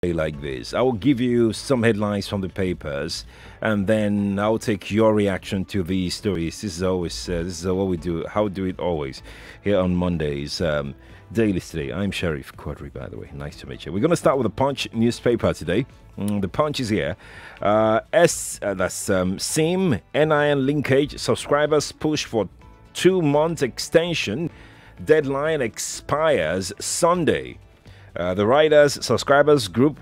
like this. I will give you some headlines from the papers, and then I'll take your reaction to these stories. This is what we do. How we do it always here on Mondays. Dailies today. I'm Sheriff Quadry, by the way. Nice to meet you. We're going to start with the Punch newspaper today. The Punch is here. SIM NIN linkage subscribers push for 2-month extension. Deadline expires Sunday. The Riders Subscribers Group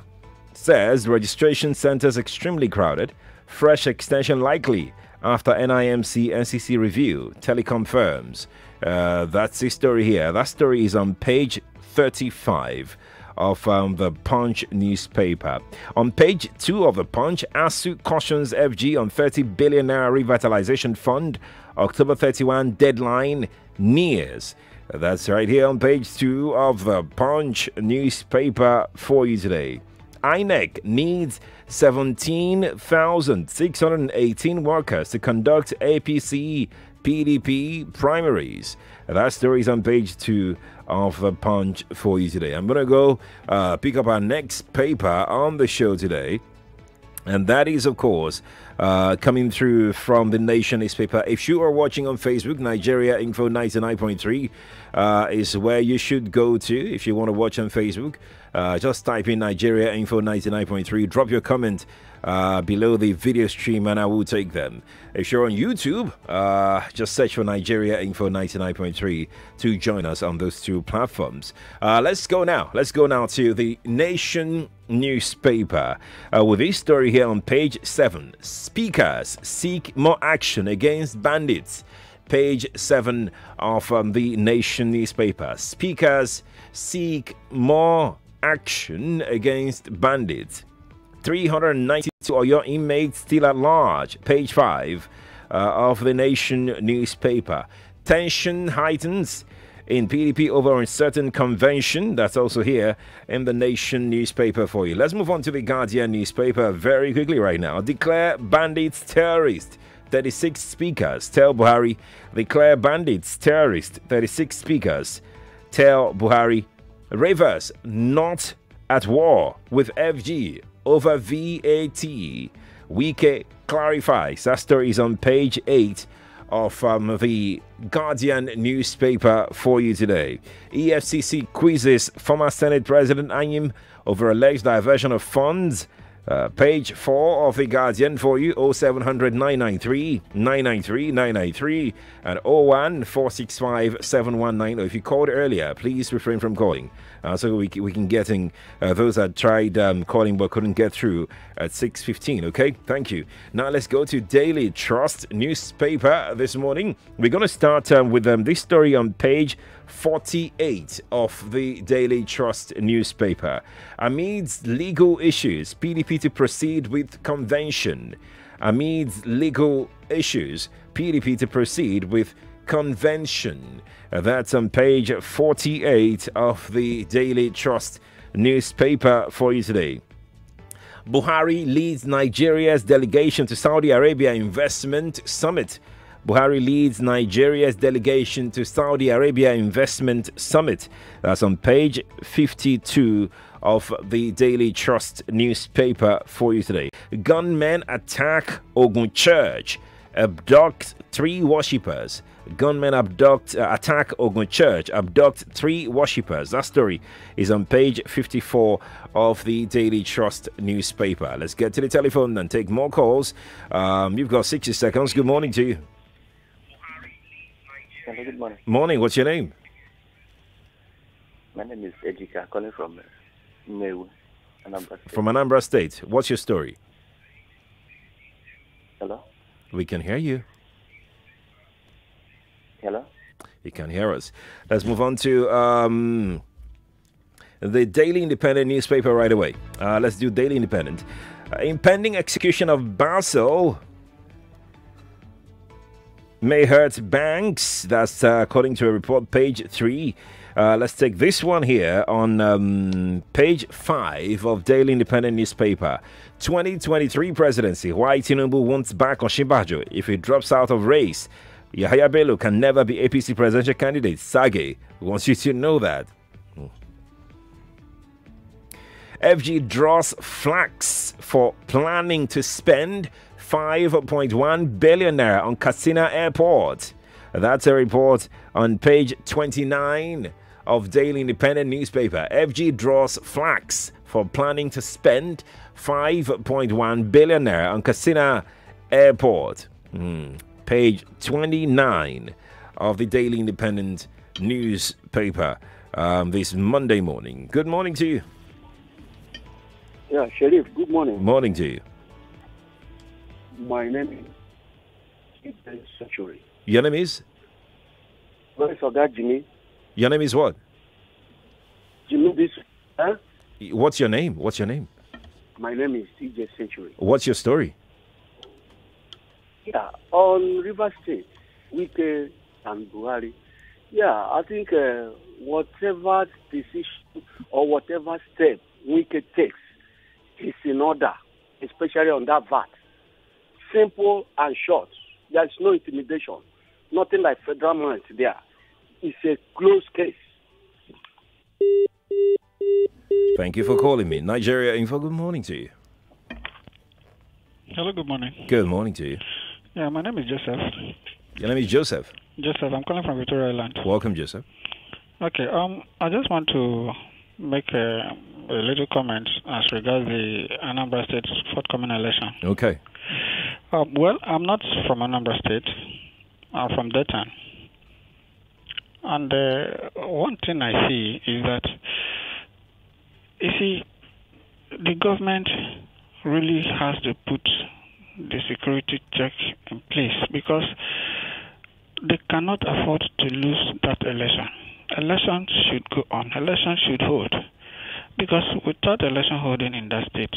says registration centers extremely crowded. Fresh extension likely after NIMC NCC review. Telecom firms. That's the story here. That story is on page 35 of the Punch newspaper. On page 2 of the Punch, ASU cautions FG on 30 billion naira revitalization fund. October 31 deadline nears. That's right here on page 2 of the Punch newspaper for you today. INEC needs 17,618 workers to conduct APC PDP primaries. That story is on page 2 of the Punch for you today. I'm going to go pick up our next paper on the show today. And that is, of course, coming through from the Nation newspaper. If you are watching on Facebook, Nigeria Info 99.3 is where you should go to. If you want to watch on Facebook, just type in Nigeria Info 99.3. Drop your comment below the video stream and I will take them. If you're on YouTube, just search for Nigeria Info 99.3 to join us on those two platforms. Let's go now. Let's go now to the Nation newspaper with this story here on page 7. Speakers seek more action against bandits. Page 7 of the Nation newspaper. Speakers seek more action against bandits. 392 Oyo inmates still at large. Page 5 of the Nation newspaper. Tension heightens in PDP over uncertain convention. That's also here in the Nation newspaper for you. Let's move on to the Guardian newspaper very quickly right now. Declare bandits terrorists. 36 speakers tell Buhari. Declare bandits terrorists. 36 speakers tell Buhari. Rivers not at war with FG over VAT. Wike clarifies. That story is on page 8 of the Guardian newspaper for you today. EFCC quizzes former Senate President Anyim over alleged diversion of funds. Page 4 of the Guardian for you. 0700 993 993 993 and 01 465 719. If you called earlier, please refrain from calling so we can get in those that tried calling but couldn't get through at 6:15. Okay, thank you. Now let's go to Daily Trust newspaper this morning. We're going to start with this story on page 48 of the Daily Trust newspaper. Amidst legal issues, PDP to proceed with convention. Amidst legal issues, PDP to proceed with convention. That's on page 48 of the Daily Trust newspaper for you today. Buhari leads Nigeria's delegation to Saudi Arabia Investment Summit. Buhari leads Nigeria's delegation to Saudi Arabia Investment Summit. That's on page 52 of the Daily Trust newspaper for you today. Gunmen attack Ogun Church, abduct 3 worshippers. Gunmen attack Ogun Church, abduct 3 worshippers. That story is on page 54 of the Daily Trust newspaper. Let's get to the telephone and take more calls. You've got 60 seconds. Good morning to you. Hello, good morning. Morning. What's your name? My name is Ejika, calling from Nnewi, Anambra State. From Anambra State. What's your story? Hello? We can hear you. Hello? You can hear us. Let's move on to the Daily Independent newspaper right away. Let's do Daily Independent. Impending execution of Basel may hurt banks. That's according to a report, page 3. Let's take this one here on page 5 of Daily Independent newspaper. 2023 presidency. Why Tinubu wants back on Shimbajo if he drops out of race. Yahaya Bello can never be APC presidential candidate. Sage wants you to know that. FG draws flags for planning to spend 5.1 billion naira on Katsina Airport. That's a report on page 29 of Daily Independent newspaper. FG draws flags for planning to spend 5.1 billion naira on Katsina Airport. Page 29 of the Daily Independent newspaper this Monday morning. Good morning to you. Yeah, Sheriff, good morning. Morning to you. My name is Century. Your name is? Where is that Jimmy? Your name is what? Jimmy, this, huh? What's your name? What's your name? My name is TJ Century. What's your story? Yeah, on River State, Wike and Buhari. Yeah, I think whatever decision or whatever step Wike takes is in order, especially on that VAT. Simple and short. There's no intimidation. Nothing like federal money there. It's a closed case. Thank you for calling me. Nigeria Info, good morning to you. Hello, good morning. Good morning to you. Yeah, my name is Joseph. Your name is Joseph. Joseph, I'm calling from Victoria Island. Welcome, Joseph. Okay, I just want to make a little comment as regards the Anambra State's forthcoming election. Okay. Well, I'm not from Anambra State. I'm from Delta. And one thing I see is that, you see, the government really has to put the security check in place because they cannot afford to lose that election. Election should go on. Election should hold. Because without election holding in that state,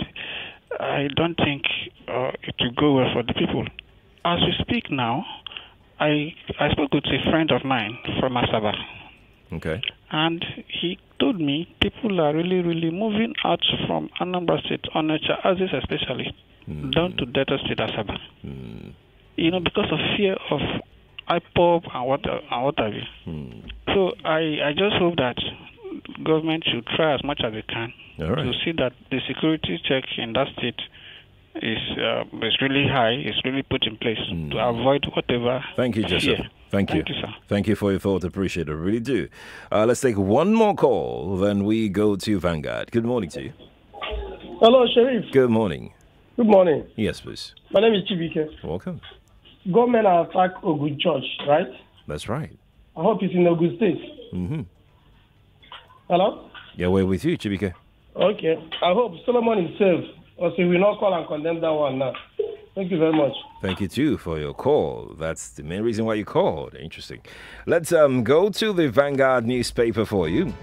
I don't think it will go well for the people. As we speak now, I spoke with a friend of mine from Asaba. Okay. And he told me people are really, really moving out from Anambra State, on Azis especially, down to Delta State Asaba. You know, because of fear of IPOB and what have you. So I just hope that government should try as much as they can to see that the security check in that state is really high, is really put in place to avoid whatever. Thank you, Joseph. Fear. Thank you. Thank you, sir. Thank you for your thought. Appreciate it. I really do. Let's take one more call, then we go to Vanguard. Good morning to you. Hello, Sheriff. Good morning. Good morning. Yes, please. My name is Chibike. Welcome. Government attacked Ogun Church, right? That's right. I hope it's in Ogun State. Hello? Yeah, we're with you, Chibike. Okay. I hope Solomon is safe, or so we will not call and condemn that one now. Thank you very much. Thank you, too, for your call. That's the main reason why you called. Interesting. Let's go to the Vanguard newspaper for you.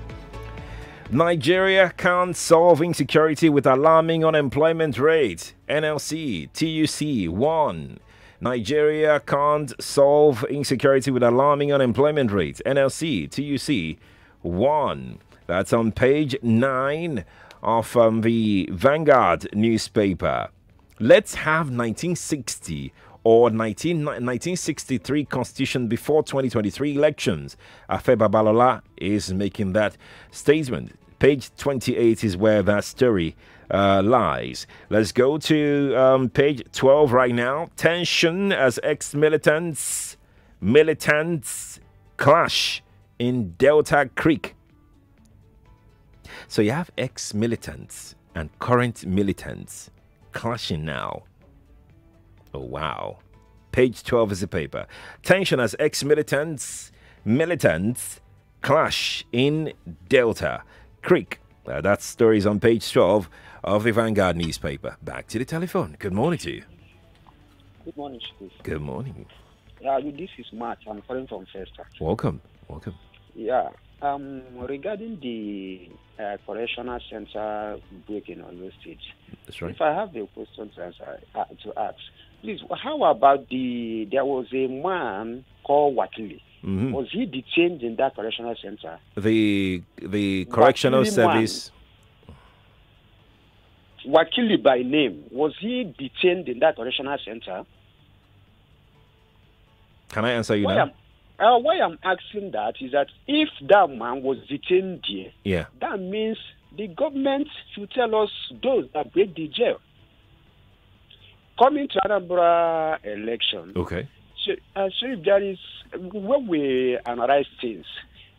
Nigeria can't solve insecurity with alarming unemployment rate. NLC, TUC, 1. Nigeria can't solve insecurity with alarming unemployment rate. NLC, TUC, 1. That's on page 9 of the Vanguard newspaper. Let's have 1960 or 1963 constitution before 2023 elections. Afe Babalola is making that statement. Page 28 is where that story lies. Let's go to page 12 right now. Tension as militants clash in Delta Creek. So you have ex-militants and current militants clashing now. Oh, wow. Page 12 is the paper. Tension as ex-militants clash in Delta Creek. That story is on page 12 of the Vanguard newspaper. Back to the telephone. Good morning to you. Good morning, Chief. Good morning. Yeah, this is Matt. I'm calling from Festa. Welcome. Yeah. Regarding the correctional center breaking on those states. That's right. If I have a question to ask, please, how about there was a man called Wakili. Was he detained in that correctional center? The correctional Wakili service. Wakili by name, was he detained in that correctional center? Can I answer you now? Why I'm asking that is that if that man was detained there, Yeah. that means the government should tell us those that break the jail. Coming to Anambra election, okay. So if there is, when we analyze things,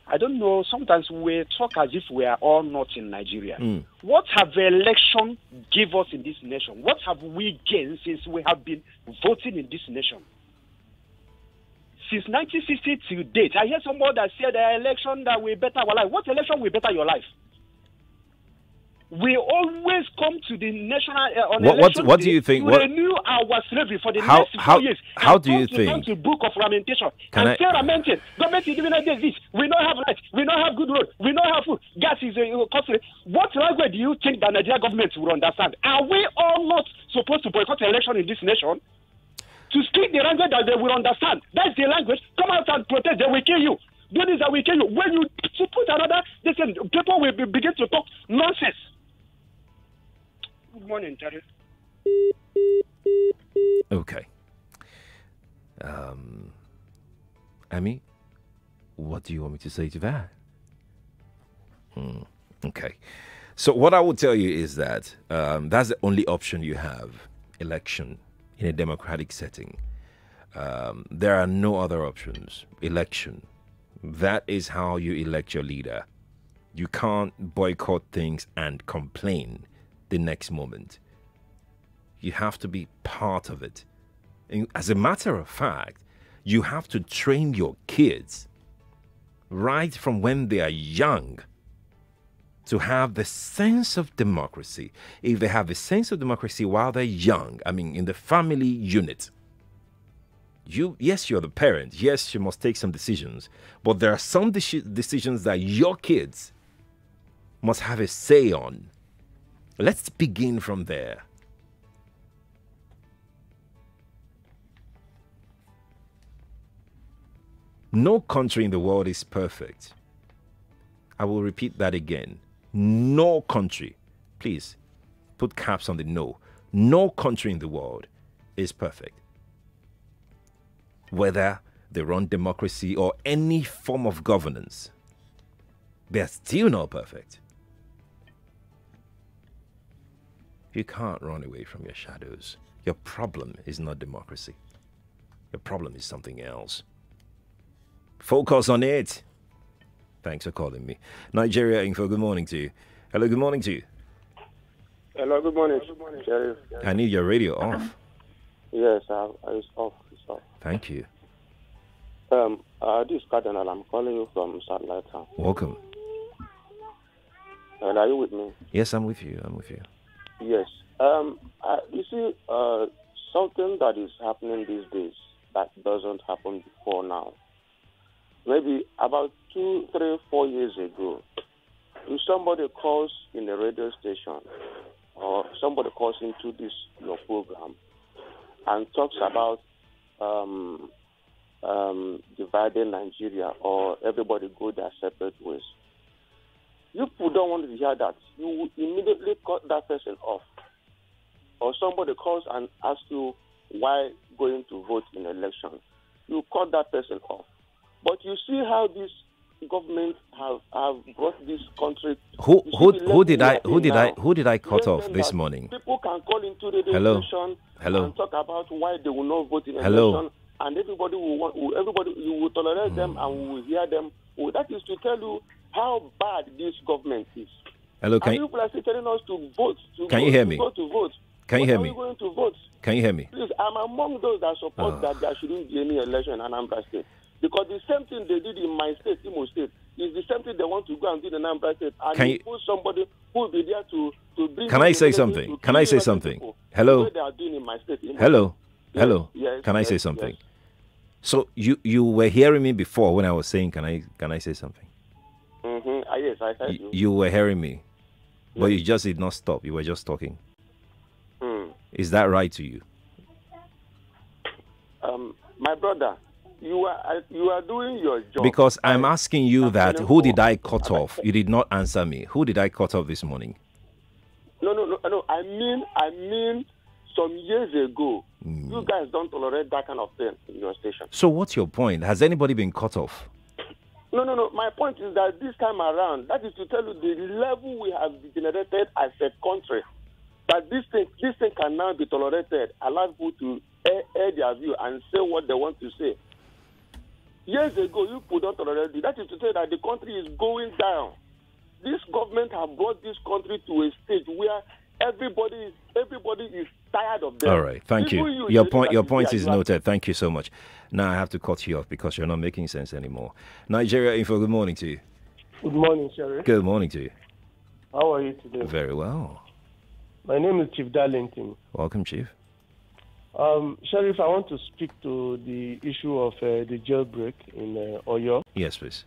I don't know, sometimes we talk as if we are all not in Nigeria. What have the election give us in this nation? What have we gained since we have been voting in this nation? Since 1960 to date, I hear somebody that said the election that will better our life. What election will better your life? We always come to the national what do you think? To renew our slavery for the next 4 years. How do you think? To book of lamentation. Can and say lamented. Government is giving us this. We don't have light. We don't have good road. We don't have food. Gas is costly. What language do you think the Nigerian government will understand? Are we all not supposed to boycott the election in this nation? To speak the language that they will understand. That's the language. Come out and protest. They will kill you. Do this, they will kill you. When you put another, people will begin to talk nonsense. Good morning, Terry. Okay. Amy, what do you want me to say to that? Okay. So what I will tell you is that that's the only option you have, election in a democratic setting. There are no other options. Election. That is how you elect your leader. You can't boycott things and complain the next moment. You have to be part of it. And as a matter of fact, you have to train your kids right from when they are young to have the sense of democracy. If they have a sense of democracy while they're young, I mean, in the family unit, yes, you're the parent. Yes, you must take some decisions. But there are some decisions that your kids must have a say on. Let's begin from there. No country in the world is perfect. I will repeat that again. No country, please put caps on the no. No country in the world is perfect. Whether they run democracy or any form of governance, they're still not perfect. You can't run away from your shadows. Your problem is not democracy. Your problem is something else. Focus on it. Thanks for calling me. Nigeria Info, good morning to you. Hello, good morning to you. Hello, good morning. Sheriff. I need your radio off. Yes, it's off. It's off. Thank you. This is Cardinal. I'm calling you from Satellite Town. Welcome. And are you with me? Yes, I'm with you. I'm with you. Yes. You see, something that is happening these days that doesn't happen before now. Maybe about 2, 3, 4 years ago, if somebody calls in a radio station or somebody calls into this your program and talks about dividing Nigeria or everybody go their separate ways, you people don't want to hear that. You will immediately cut that person off. Or somebody calls and asks you why going to vote in election. You cut that person off. But you see how this government have brought this country. Who did I cut off this morning? People can call into the station and talk about why they will not vote in election, and everybody you will tolerate them and we will hear them. Well, that is to tell you how bad this government is. Hello, people are still telling us to vote. Can you hear me? Go to vote. Can you hear me? Are we going to vote? Can you hear me? Please, I'm among those that support that there shouldn't be any election in Anambra State. Because the same thing they did in my state, Imo State, is the same thing they want to go and do in Anambra State. And you put somebody who will be there to bring... Can I say something? Can I say something? Hello? They are doing in my state, Hello? Yes. Hello? Yes. Can I say something? Yes. So you were hearing me before when I was saying, can I say something? Yes, I heard you. You were hearing me, but you just did not stop. You were just talking. Is that right to you? My brother, you are doing your job. Because I'm asking you that, who did I cut off? You did not answer me. Who did I cut off this morning? No. I mean, some years ago, you guys don't tolerate that kind of thing in your station. So what's your point? Has anybody been cut off? No. My point is that this time around, that is to tell you the level we have degenerated as a country. That this thing can now be tolerated, allow people to air their view and say what they want to say. Years ago, you could not tolerate it. That is to say that the country is going down. This government have brought this country to a stage where everybody is tired of them. All right, thank you. Your point is noted. Thank you so much. Now I have to cut you off because you're not making sense anymore. Nigeria Info, good morning to you. Good morning, Sheriff. Good morning to you. How are you today? Very well. My name is Chief Darlington. Welcome, Chief. Sheriff, I want to speak to the issue of the jailbreak in Oyo. Yes, please.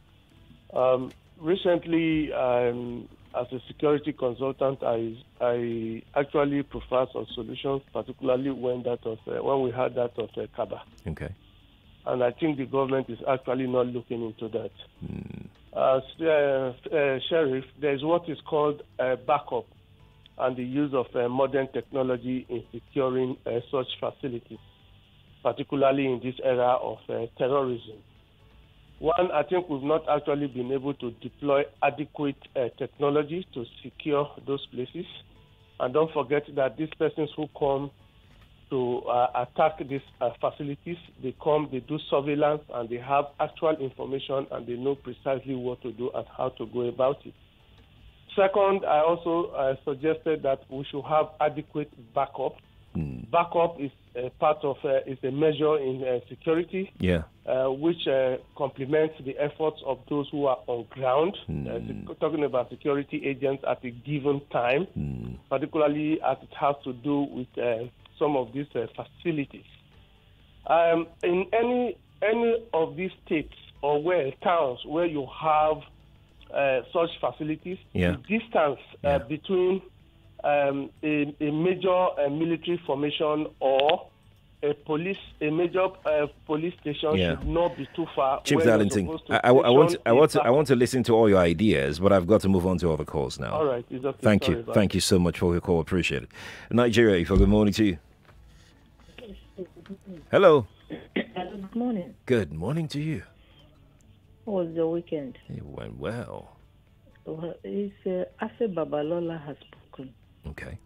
Recently, as a security consultant, I actually prefer some solutions, particularly when we had that of Kaba. Okay. And I think the government is actually not looking into that. Sheriff, there is what is called backup and the use of modern technology in securing such facilities, particularly in this era of terrorism. One, I think we've not actually been able to deploy adequate technology to secure those places. And don't forget that these persons who come to attack these facilities, they do surveillance, and they have actual information, and they know precisely what to do and how to go about it. Second, I also suggested that we should have adequate backup. Backup is a part of is a measure in security, which complements the efforts of those who are on ground. Talking about security agents at a given time, particularly as it has to do with some of these facilities. In any of these states or towns where you have such facilities, the distance between a major military formation or a major police station should not be too far. Chief Darlington, I want to listen to all your ideas, but I've got to move on to other calls now. All right, it's okay. Thank you. Thank you so much for your call. Appreciate it. Nigeria, good morning to you. Hello. Good morning. Good morning to you. How was your weekend? It went well. Afe Babalola has spoken. Okay.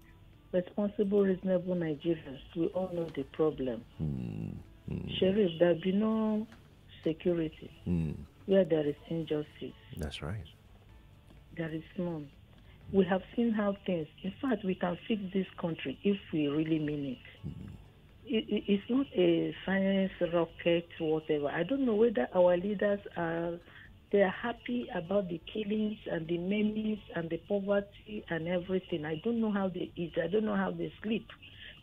Responsible, reasonable Nigerians, we all know the problem. Sheriff, there be no security where there is injustice. That's right. There is none. We have seen how things, in fact, we can fix this country if we really mean it. It's not a science rocket, whatever. I don't know whether our leaders are happy about the killings and the menace and the poverty and everything. I don't know how they eat. I don't know how they sleep.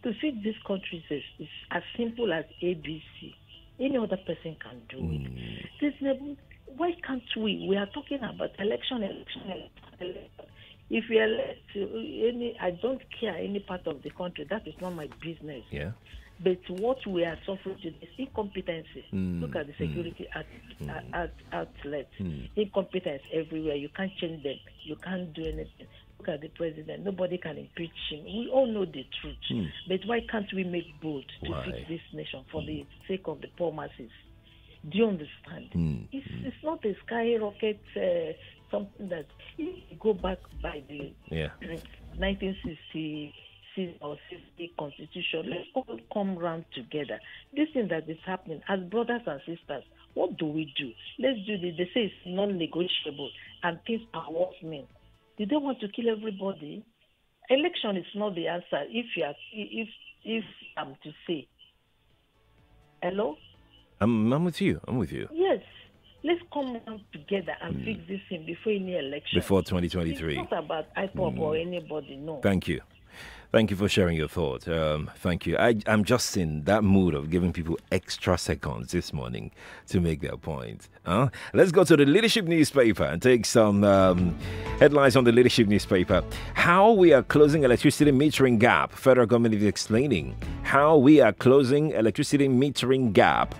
To fix this country is as simple as ABC. Any other person can do it. Why can't we? We are talking about election. If we elect I don't care any part of the country. That is not my business. Yeah. But what we are suffering today is incompetency. Look at the security outlets. Incompetence everywhere. You can't change them. You can't do anything. Look at the president. Nobody can impeach him. We all know the truth. But why can't we make bold to fix this nation for the sake of the poor masses? Do you understand? It's not a skyrocket, something that if you go back by the 1960 or 60 constitution, let's all come round together. This thing that is happening, as brothers and sisters, what do we do? Let's do this. They say it's non-negotiable and things are worsening. Do they want to kill everybody? Election is not the answer. If I'm to say, hello? I'm with you. Yes. Let's come down together and fix this thing before any election. Before 2023. It's not about IPOP or anybody, no. Thank you. Thank you for sharing your thoughts. Thank you. I'm just in that mood of giving people extra seconds this morning to make their point. Let's go to the Leadership newspaper and take some headlines on the Leadership newspaper. How we are closing electricity metering gap. Federal government is explaining how we are closing electricity metering gap.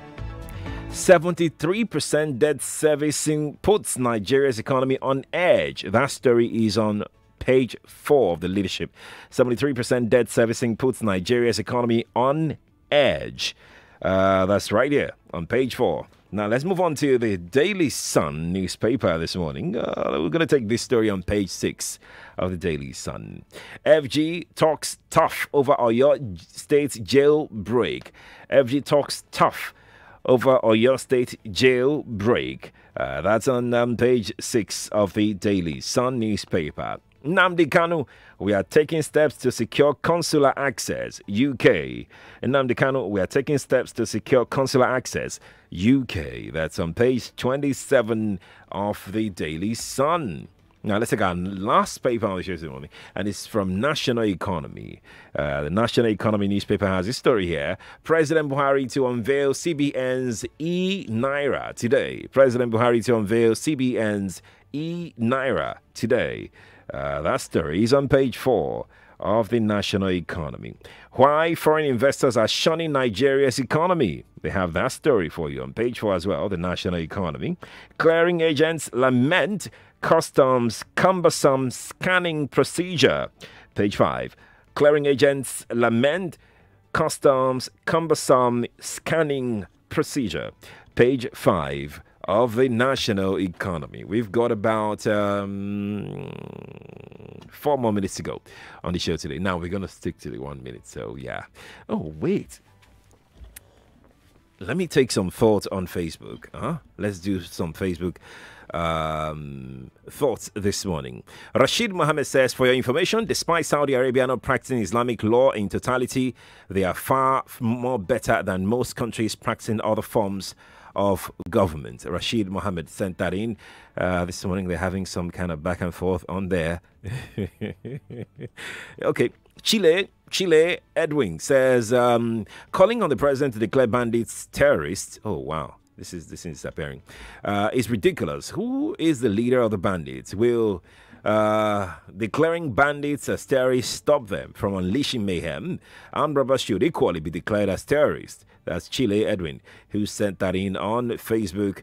73% debt servicing puts Nigeria's economy on edge. That story is on page 4 of the Leadership. 73% debt servicing puts Nigeria's economy on edge. That's right here on page 4 Now, let's move on to the Daily Sun newspaper this morning. We're going to take this story on page 6 of the Daily Sun. FG talks tough over Oyo State jailbreak. FG talks tough over Oyo State jailbreak. That's on page 6 of the Daily Sun newspaper. Nnamdi Kanu, we are taking steps to secure consular access, UK. Nnamdi Kanu, we are taking steps to secure consular access, UK. That's on page 27 of the Daily Sun. Now, let's take our last paper on the show this morning, and it's from National Economy. The National Economy newspaper has this story here. President Buhari to unveil CBN's e-Naira today. President Buhari to unveil CBN's e-Naira today. That story is on page 4 of the National Economy. Why foreign investors are shunning Nigeria's economy. They have that story for you on page 4 as well, the National Economy. Clearing agents lament customs cumbersome scanning procedure. Page 5. Clearing agents lament customs cumbersome scanning procedure. Page 5 of the National Economy. We've got about 4 more minutes to go on the show today. Now we're going to stick to the 1 minute. So, yeah. Oh, wait. Let me take some thoughts on Facebook. Let's do some Facebook thoughts this morning. Rashid Mohammed says, for your information, despite Saudi Arabia not practicing Islamic law in totality, they are far more better than most countries practicing other forms of government. Rashid Mohammed sent that in this morning. They're having some kind of back and forth on there. Okay. Chile Edwin says, calling on the president to declare bandits terrorists. Oh, wow. This is disappearing. It's ridiculous. Who is the leader of the bandits? Will declaring bandits as terrorists stop them from unleashing mayhem? Armed robbers should equally be declared as terrorists. That's Chile Edwin, who sent that in on Facebook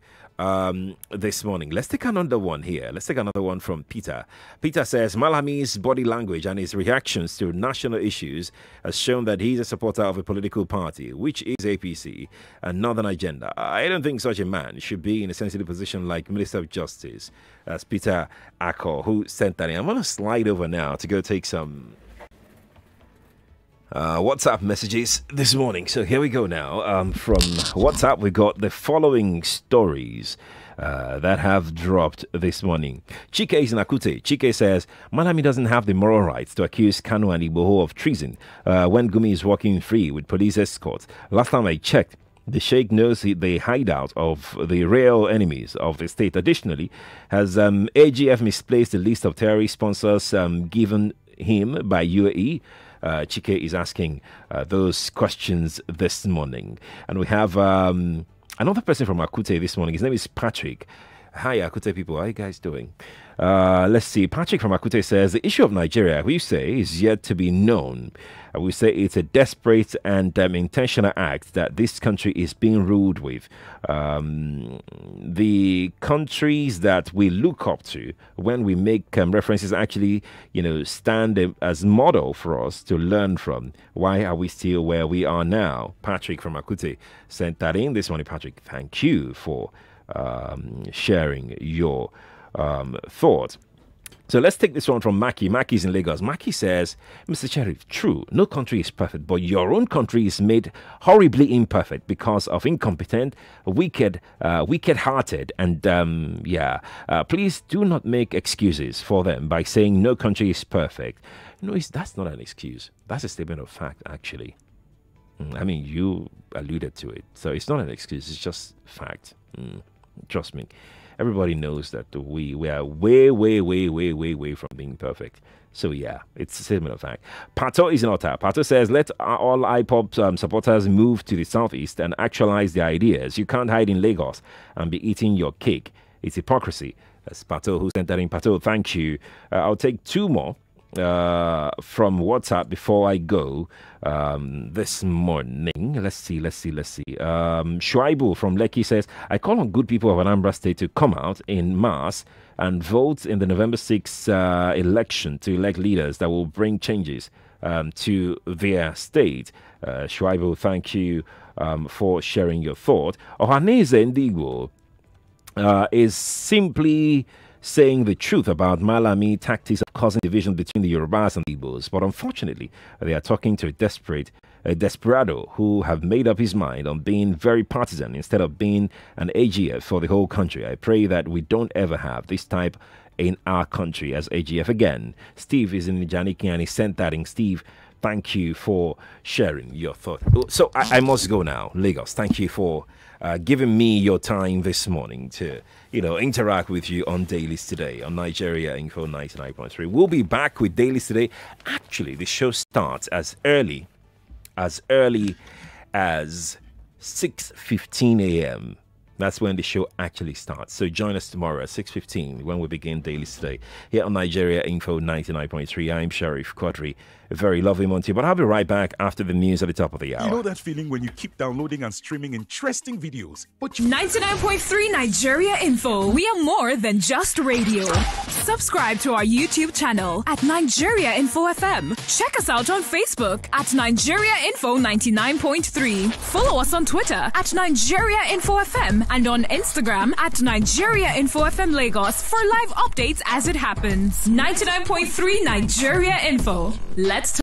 this morning. Let's take another one here. Let's take another one from Peter. Peter says, Malami's body language and his reactions to national issues has shown that he's a supporter of a political party, which is APC, and not an agenda. I don't think such a man should be in a sensitive position like Minister of Justice. That's Peter Ako, who sent that in. I'm going to slide over now to go take some WhatsApp messages this morning. So here we go now. From WhatsApp, we got the following stories that have dropped this morning. Chike is in Akute. Chike says, Malami doesn't have the moral rights to accuse Kanu and Igboho of treason when Gumi is walking free with police escorts. Last time I checked, the Sheikh knows the hideout of the real enemies of the state. Additionally, has AGF misplaced the list of terrorist sponsors given him by UAE? Chike is asking those questions this morning. And we have another person from Akute this morning. His name is Patrick. Hi, Akute people. How are you guys doing? Let's see. Patrick from Akute says, the issue of Nigeria, we say, is yet to be known. We say it's a desperate and intentional act that this country is being ruled with. The countries that we look up to when we make references actually, stand as model for us to learn from. Why are we still where we are now? Patrick from Akute sent that in this morning. Patrick, thank you for sharing your thoughts. So let's take this one from Maki. Maki's in Lagos. Maki says, Mr. Sheriff, true, no country is perfect, but your own country is made horribly imperfect because of incompetent, wicked-hearted, and please do not make excuses for them by saying no country is perfect. No, that's not an excuse. That's a statement of fact, actually. I mean, you alluded to it. So it's not an excuse. It's just fact. Trust me. Everybody knows that we are way from being perfect. So, yeah, it's a statement of fact. Pato is not out. Pato says, let all IPOP supporters move to the southeast and actualize their ideas. You can't hide in Lagos and be eating your cake. It's hypocrisy. That's Pato who sent that in. Pato, thank you. I'll take 2 more from WhatsApp before I go this morning. Let's see. Shuaibu from Lekki says, I call on good people of Anambra State to come out in mass and vote in the November 6th election to elect leaders that will bring changes to their state. Shuaibu, thank you for sharing your thought. Ohaneze Ndigbo is simply saying the truth about Malami tactics of causing division between the Yorubas and the Igbos. But unfortunately, they are talking to a desperado who have made up his mind on being very partisan instead of being an AGF for the whole country. I pray that we don't ever have this type in our country as AGF again. Steve is in Janiki and he sent that in. Steve, thank you for sharing your thought. So I must go now. Lagos, thank you for giving me your time this morning to, interact with you on Dailies today on Nigeria Info 99.3. We'll be back with Dailies today. Actually, the show starts as early as 6:15 a.m. That's when the show actually starts. So join us tomorrow at 6:15 when we begin Dailies today here on Nigeria Info 99.3. I'm Sheriff Quadry. A very lovely Monty, but I'll be right back after the news at the top of the hour. You know that feeling when you keep downloading and streaming interesting videos, but 99.3 Nigeria Info. We are more than just radio. Subscribe to our YouTube channel at Nigeria Info FM. Check us out on Facebook at Nigeria Info 99.3. Follow us on Twitter at Nigeria Info FM and on Instagram at Nigeria Info FM Lagos for live updates as it happens. 99.3 Nigeria Info. Let's